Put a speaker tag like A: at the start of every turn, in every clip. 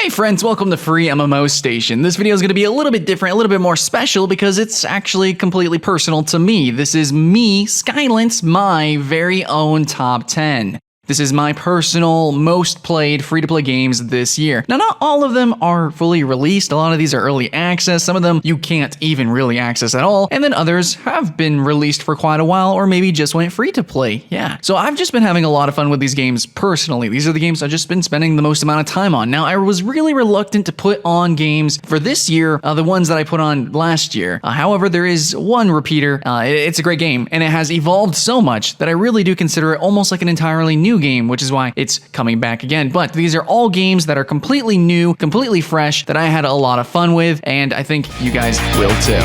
A: Hey friends, welcome to Free MMO Station. This video is going to be a little bit different, a little bit more special because it's actually completely personal to me. This is me, Skylent's my very own top 10. This is my personal, most played free-to-play games this year. Now, not all of them are fully released. A lot of these are early access. Some of them you can't even really access at all. And then others have been released for quite a while or maybe just went free-to-play. Yeah. So I've just been having a lot of fun with these games personally. These are the games I've just been spending the most amount of time on. Now, I was really reluctant to put on games for this year, the ones that I put on last year. However, there is one repeater. It's a great game, and it has evolved so much that I really do consider it almost like an entirely new game, which is why it's coming back again. But these are all games that are completely new, completely fresh, that I had a lot of fun with, and I think you guys will too.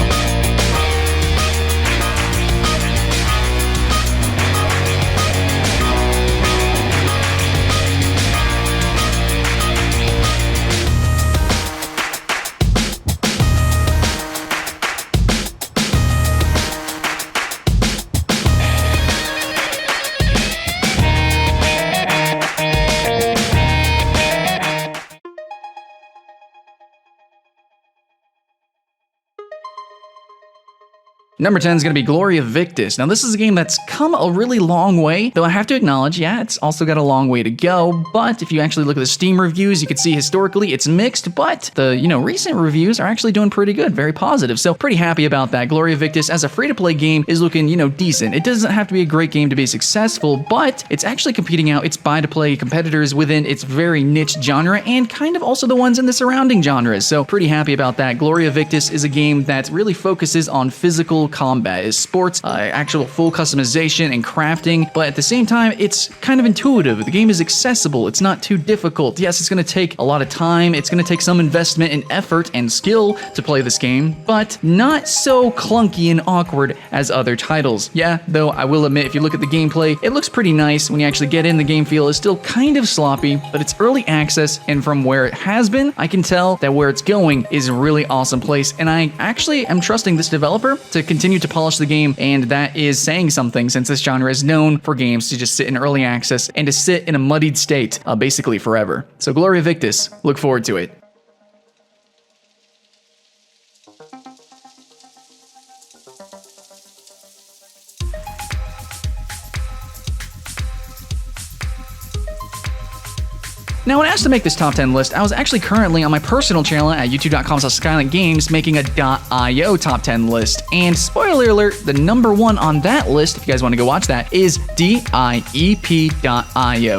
A: Number 10 is going to be Gloria Victis. Now, this is a game that's come a really long way, though I have to acknowledge, yeah, it's also got a long way to go. But if you actually look at the Steam reviews, you can see historically it's mixed, but the, recent reviews are actually doing pretty good, very positive. So pretty happy about that. Gloria Victis as a free-to-play game is looking, decent. It doesn't have to be a great game to be successful, but it's actually competing out its buy-to-play competitors within its very niche genre and kind of also the ones in the surrounding genres. So pretty happy about that. Gloria Victis is a game that really focuses on physical combat, is sports, actual full customization and crafting, but at the same time, it's kind of intuitive. The game is accessible. It's not too difficult. Yes, it's going to take a lot of time. It's going to take some investment and effort and skill to play this game, but not so clunky and awkward as other titles. Yeah, though I will admit, if you look at the gameplay, it looks pretty nice. When you actually get in, the game feel is still kind of sloppy, but it's early access, and from where it has been, I can tell that where it's going is a really awesome place, and I actually am trusting this developer to continue to polish the game, and that is saying something since this genre is known for games to just sit in early access and to sit in a muddied state basically forever. So Gloria Victis, look forward to it. Now, when asked to make this top 10 list, I was actually currently on my personal channel at youtube.com/SkylentGames making a .io top 10 list. And spoiler alert, the number one on that list, if you guys want to go watch that, is DIEP.io.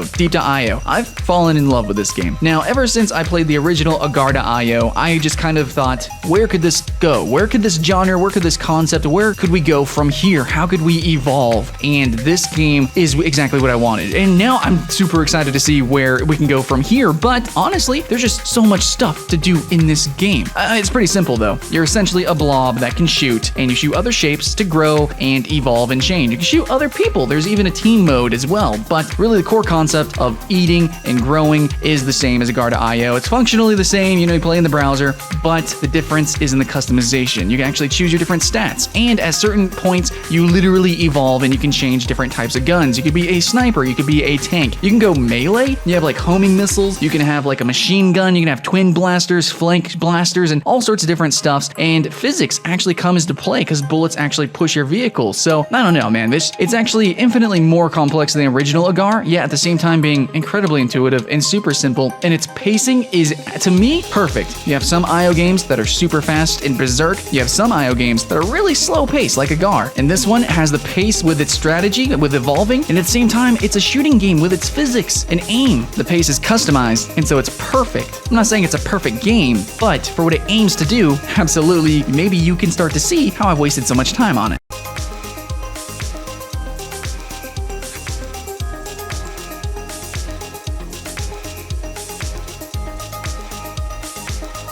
A: Deep.io. I've fallen in love with this game. Now, ever since I played the original Agar.io, I just kind of thought, where could this go? Where could this genre, where could this concept, where could we go from here? How could we evolve? And this game is exactly what I wanted. And now I'm super excited to see where we can go from here, but honestly, there's just so much stuff to do in this game. It's pretty simple though. You're essentially a blob that can shoot, and you shoot other shapes to grow and evolve and change. You can shoot other people. There's even a team mode as well, but really the core concept of eating and growing is the same as Agar.io. It's functionally the same, you play in the browser, but the difference is in the customization. You can actually choose your different stats, and at certain points, you literally evolve and you can change different types of guns. You could be a sniper, you could be a tank, you can go melee, you have like homing missiles, you can have like a machine gun, you can have twin blasters, flank blasters, and all sorts of different stuffs, and physics actually come into play because bullets actually push your vehicle. So, I don't know, man, it's actually infinitely more complex than the original Agar, yet at the same time being incredibly intuitive and super simple, and its pacing is, to me, perfect. You have some IO games that are super fast and berserk, you have some IO games that are really slow paced like Agar, and this one has the pace with its strategy, with evolving, and at the same time, it's a shooting game with its physics and aim. The pace is customized, and so it's perfect. I'm not saying it's a perfect game, but for what it aims to do, absolutely, maybe you can start to see how I've wasted so much time on it.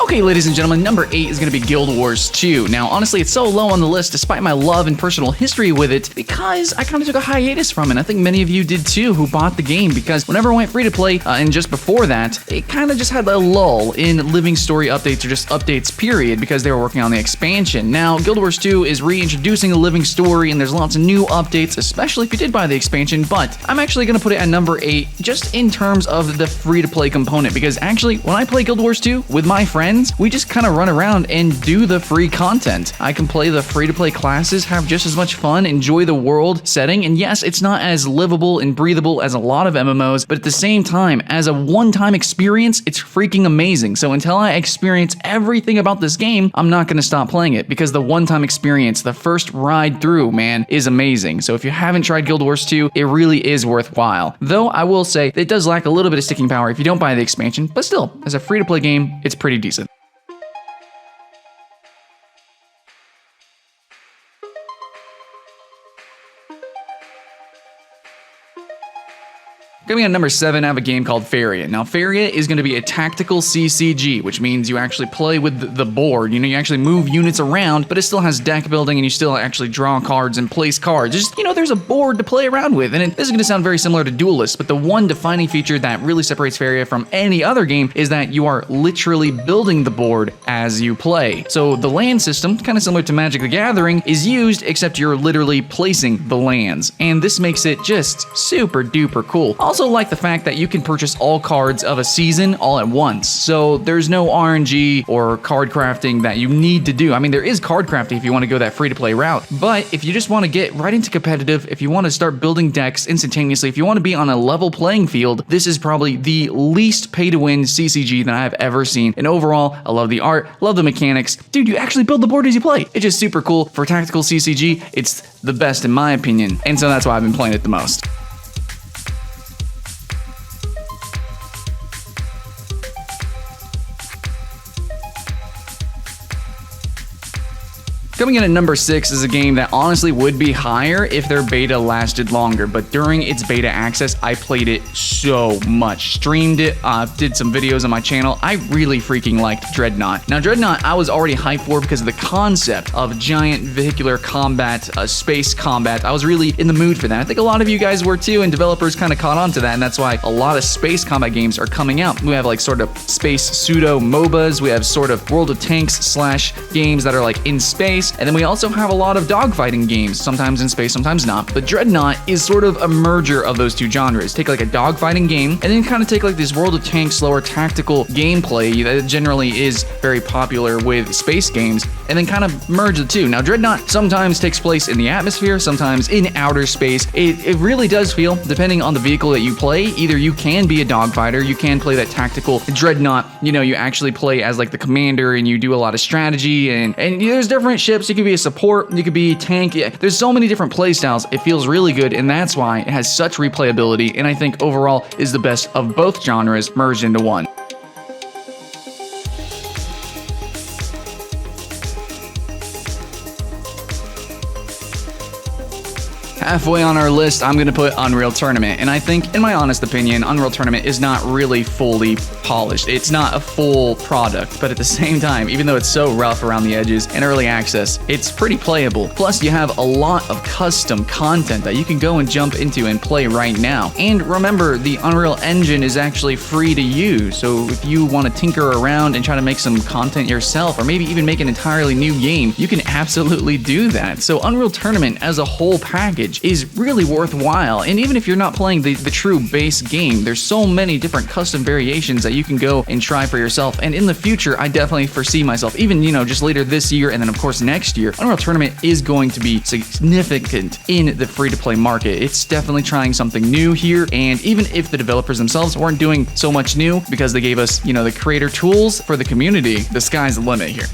A: Okay, ladies and gentlemen, number 8 is going to be Guild Wars 2. Now, honestly, it's so low on the list despite my love and personal history with it because I kind of took a hiatus from it. I think many of you did too who bought the game because whenever it went free to play, and just before that, it kind of just had a lull in living story updates or just updates, period, because they were working on the expansion. Now, Guild Wars 2 is reintroducing the living story, and there's lots of new updates, especially if you did buy the expansion, but I'm actually going to put it at number 8 just in terms of the free-to-play component because actually, when I play Guild Wars 2 with my friends, we just kind of run around and do the free content. I can play the free-to-play classes, have just as much fun, enjoy the world setting, and yes, it's not as livable and breathable as a lot of MMOs, but at the same time, as a one-time experience, it's freaking amazing. So until I experience everything about this game, I'm not going to stop playing it because the one-time experience, the first ride through, man, is amazing. So if you haven't tried Guild Wars 2, it really is worthwhile. Though I will say it does lack a little bit of sticking power if you don't buy the expansion, but still, as a free-to-play game, it's pretty decent. Coming in at number 7, I have a game called Faria. Now, Faria is going to be a tactical CCG, which means you actually play with the board. You know, you actually move units around, but it still has deck building and you still actually draw cards and place cards. Just, you know, there's a board to play around with. And this is going to sound very similar to Duelist, but the one defining feature that really separates Faria from any other game is that you are literally building the board as you play. So the land system, kind of similar to Magic the Gathering, is used, except you're literally placing the lands. And this makes it just super duper cool. Also like the fact that you can purchase all cards of a season all at once. So there's no RNG or card crafting that you need to do. I mean, there is card crafting if you want to go that free-to-play route. But if you just want to get right into competitive, if you want to start building decks instantaneously, if you want to be on a level playing field, this is probably the least pay-to-win CCG that I've ever seen. And overall, I love the art, love the mechanics. Dude, you actually build the board as you play. It's just super cool. For tactical CCG, it's the best in my opinion. And so that's why I've been playing it the most. Coming in at number 6 is a game that honestly would be higher if their beta lasted longer, but during its beta access, I played it so much. Streamed it, did some videos on my channel. I really freaking liked Dreadnought. Now, Dreadnought, I was already hyped for because of the concept of giant vehicular combat, space combat. I was really in the mood for that. I think a lot of you guys were too, and developers kind of caught on to that, and that's why a lot of space combat games are coming out. We have like sort of space pseudo MOBAs. We have sort of World of Tanks slash games that are like in space. And then we also have a lot of dogfighting games, sometimes in space, sometimes not. But Dreadnought is sort of a merger of those two genres. Take like a dogfighting game, and then kind of take like this World of Tanks slower tactical gameplay that generally is very popular with space games, and then kind of merge the two. Now, Dreadnought sometimes takes place in the atmosphere, sometimes in outer space. It really does feel, depending on the vehicle that you play, either you can be a dogfighter, you can play that tactical Dreadnought, you know, you actually play as like the commander and you do a lot of strategy, and there's different ships. You can be a support, you could be tank. Yeah, there's so many different play styles. It feels really good, and that's why it has such replayability, and I think overall is the best of both genres merged into one. Halfway on our list, I'm going to put Unreal Tournament, and I think, in my honest opinion, Unreal Tournament is not really fully polished. It's not a full product, but at the same time, even though it's so rough around the edges and early access, it's pretty playable. Plus, you have a lot of custom content that you can go and jump into and play right now. And remember, the Unreal Engine is actually free to use, so if you want to tinker around and try to make some content yourself, or maybe even make an entirely new game, you can absolutely do that. So Unreal Tournament as a whole package is really worthwhile, and even if you're not playing the true base game, there's so many different custom variations that you can go and try for yourself. And in the future, I definitely foresee myself, even, you know, just later this year and then of course next year, Unreal Tournament is going to be significant in the free-to-play market. It's definitely trying something new here, and even if the developers themselves weren't doing so much new because they gave us, you know, the creator tools for the community, the sky's the limit here.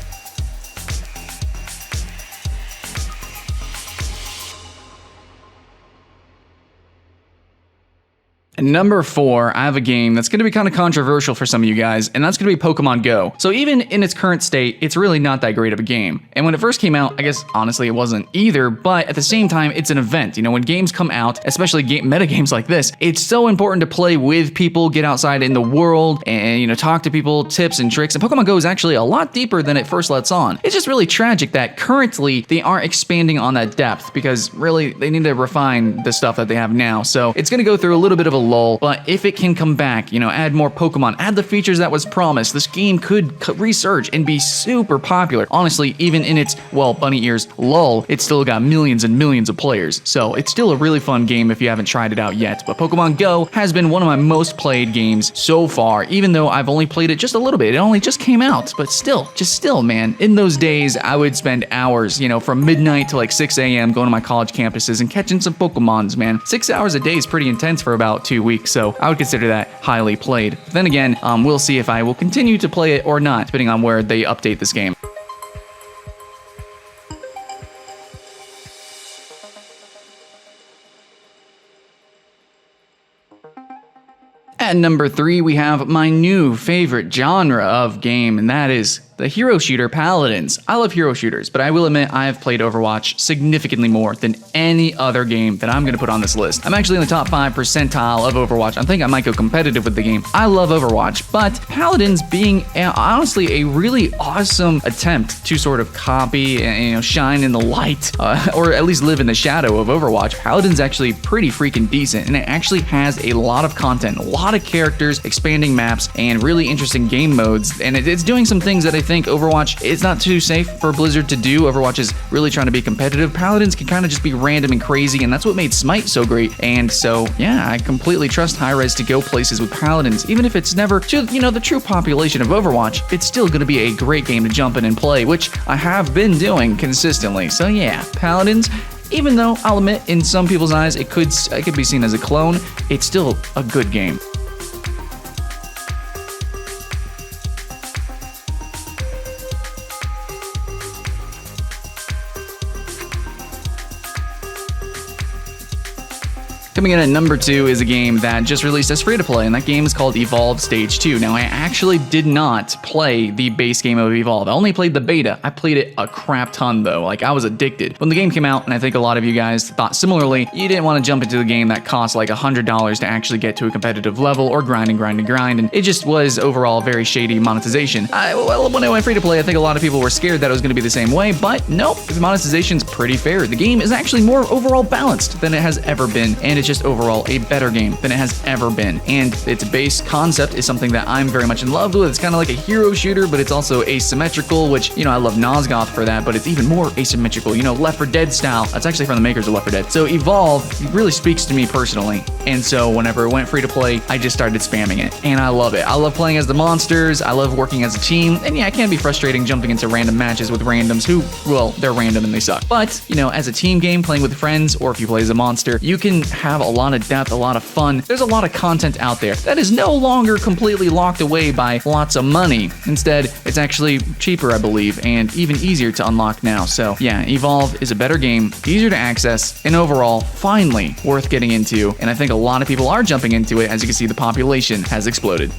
A: And Number 4, I have a game that's going to be kind of controversial for some of you guys, and that's going to be Pokémon Go. So even in its current state, it's really not that great of a game. And when it first came out, I guess honestly it wasn't either, but at the same time, it's an event. You know, when games come out, especially meta games like this, it's so important to play with people, get outside in the world, and, you know, talk to people, tips and tricks. And Pokémon Go is actually a lot deeper than it first lets on. It's just really tragic that currently they aren't expanding on that depth, because really they need to refine the stuff that they have now. So it's going to go through a little bit of a lull, but if it can come back, you know, add more Pokemon, add the features that was promised, this game could resurge and be super popular. Honestly, even in its, well, bunny ears lull, it's still got millions and millions of players. So it's still a really fun game if you haven't tried it out yet. But Pokemon Go has been one of my most played games so far, even though I've only played it just a little bit. It only just came out, but still, man, in those days, I would spend hours, you know, from midnight to like 6 a.m. going to my college campuses and catching some Pokemons, man. 6 hours a day is pretty intense for about 2 weeks, so I would consider that highly played. Then again, we'll see if I will continue to play it or not, depending on where they update this game. At number 3, we have my new favorite genre of game, and that is the hero shooter Paladins. I love hero shooters, but I will admit I have played Overwatch significantly more than any other game that I'm going to put on this list. I'm actually in the top 5 percentile of Overwatch. I think I might go competitive with the game. I love Overwatch, but Paladins being honestly a really awesome attempt to sort of copy and, you know, shine in the light, or at least live in the shadow of Overwatch. Paladins actually pretty freaking decent, and it actually has a lot of content, a lot of characters, expanding maps, and really interesting game modes, and it's doing some things that I think Overwatch is not too safe for Blizzard to do. Overwatch is really trying to be competitive. Paladins can kind of just be random and crazy, and that's what made Smite so great. And so, yeah, I completely trust Hi-Rez to go places with Paladins. Even if it's never to, you know, the true population of Overwatch, it's still going to be a great game to jump in and play, which I have been doing consistently. So yeah, Paladins, even though I'll admit in some people's eyes it could be seen as a clone, it's still a good game. Coming in at number 2 is a game that just released as free-to-play, and that game is called Evolve Stage 2. Now, I actually did not play the base game of Evolve. I only played the beta. I played it a crap ton, though. Like, I was addicted. When the game came out, and I think a lot of you guys thought similarly, you didn't want to jump into the game that cost like $100 to actually get to a competitive level, or grind, and it just was overall very shady monetization. When it went free-to-play, I think a lot of people were scared that it was going to be the same way, but nope, the monetization's pretty fair. The game is actually more overall balanced than it has ever been, and it's just overall a better game than it has ever been. And its base concept is something that I'm very much in love with. It's kind of like a hero shooter, but it's also asymmetrical, which, you know, I love Nosgoth for that, but it's even more asymmetrical, you know, Left 4 Dead style. That's actually from the makers of Left 4 Dead. So Evolve really speaks to me personally. And so whenever it went free to play, I just started spamming it. And I love it. I love playing as the monsters. I love working as a team. And yeah, it can be frustrating jumping into random matches with randoms who, well, they're random and they suck. But, you know, as a team game, playing with friends, or if you play as a monster, you can have a lot of depth, a lot of fun. There's a lot of content out there that is no longer completely locked away by lots of money. Instead, it's actually cheaper, I believe, and even easier to unlock now. So yeah, Evolve is a better game, easier to access, and overall, finally worth getting into. And I think a lot of people are jumping into it. As you can see, the population has exploded.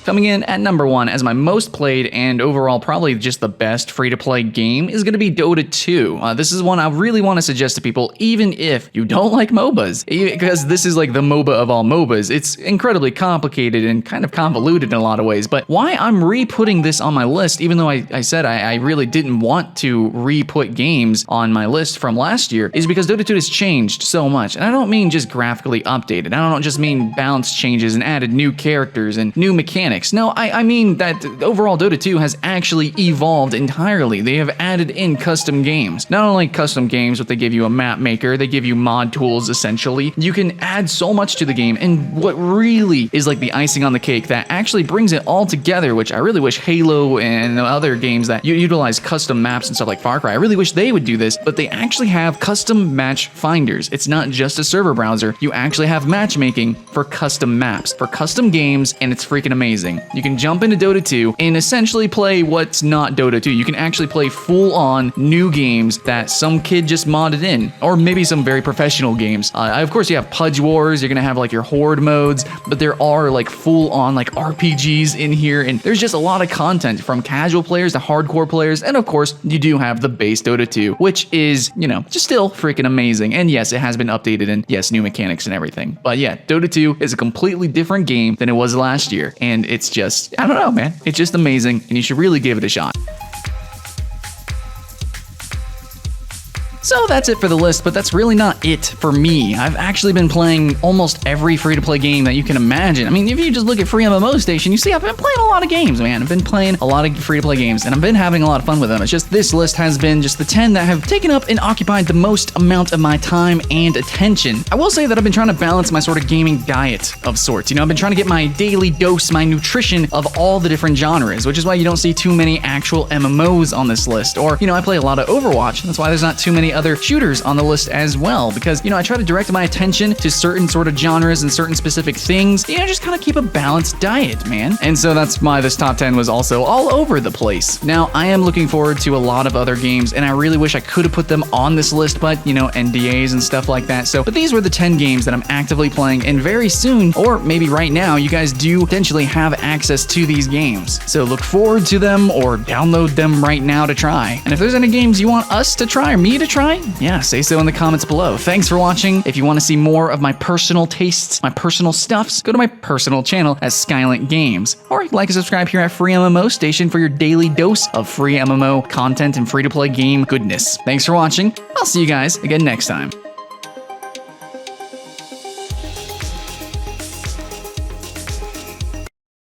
A: Coming in at number 1 as my most played and overall probably just the best free-to-play game is going to be Dota 2. This is one I really want to suggest to people, even if you don't like MOBAs, because this is like the MOBA of all MOBAs. It's incredibly complicated and kind of convoluted in a lot of ways, but why I'm re-putting this on my list, even though I said I really didn't want to re-put games on my list from last year, is because Dota 2 has changed so much. And I don't mean just graphically updated. I don't just mean balance changes and added new characters and new mechanics. No, I mean that overall Dota 2 has actually evolved entirely. They have added in custom games. Not only custom games, but they give you a map maker, they give you mod tools essentially. You can add so much to the game, and what really is like the icing on the cake that actually brings it all together, which I really wish Halo and other games that utilize custom maps and stuff like Far Cry, I really wish they would do this, but they actually have custom match finders. It's not just a server browser. You actually have matchmaking for custom maps, for custom games, and it's freaking amazing. amazing. You can jump into Dota 2 and essentially play what's not Dota 2. You can actually play full-on new games that some kid just modded in, or maybe some very professional games. Of course, you have Pudge Wars, you're gonna have like your Horde modes, but there are like full-on like RPGs in here, and there's just a lot of content from casual players to hardcore players, and of course, you do have the base Dota 2, which is, you know, just still freaking amazing. And yes, it has been updated, and yes, new mechanics and everything. But yeah, Dota 2 is a completely different game than it was last year, and it's just, I don't know, man. It's just amazing, and you should really give it a shot. So that's it for the list, but that's really not it for me. I've actually been playing almost every free-to-play game that you can imagine. I mean, if you just look at Free MMO Station, you see I've been playing a lot of games, man. I've been playing a lot of free-to-play games, and I've been having a lot of fun with them. It's just this list has been just the 10 that have taken up and occupied the most amount of my time and attention. I will say that I've been trying to balance my sort of gaming diet of sorts. You know, I've been trying to get my daily dose, my nutrition of all the different genres, which is why you don't see too many actual MMOs on this list. Or, you know, I play a lot of Overwatch, and that's why there's not too many other shooters on the list as well, because, you know, I try to direct my attention to certain sort of genres and certain specific things, you know, just kind of keep a balanced diet, man. And so that's why this top 10 was also all over the place. Now, I am looking forward to a lot of other games, and I really wish I could have put them on this list, but, you know, NDAs and stuff like that. So, but these were the 10 games that I'm actively playing, and very soon, or maybe right now, you guys do potentially have access to these games. So look forward to them, or download them right now to try. And if there's any games you want us to try, or me to try, yeah, say so in the comments below. Thanks for watching. If you want to see more of my personal tastes, my personal stuffs, go to my personal channel at Skylent Games. Or like and subscribe here at Free MMO Station for your daily dose of free MMO content and free-to-play game goodness. Thanks for watching. I'll see you guys again next time.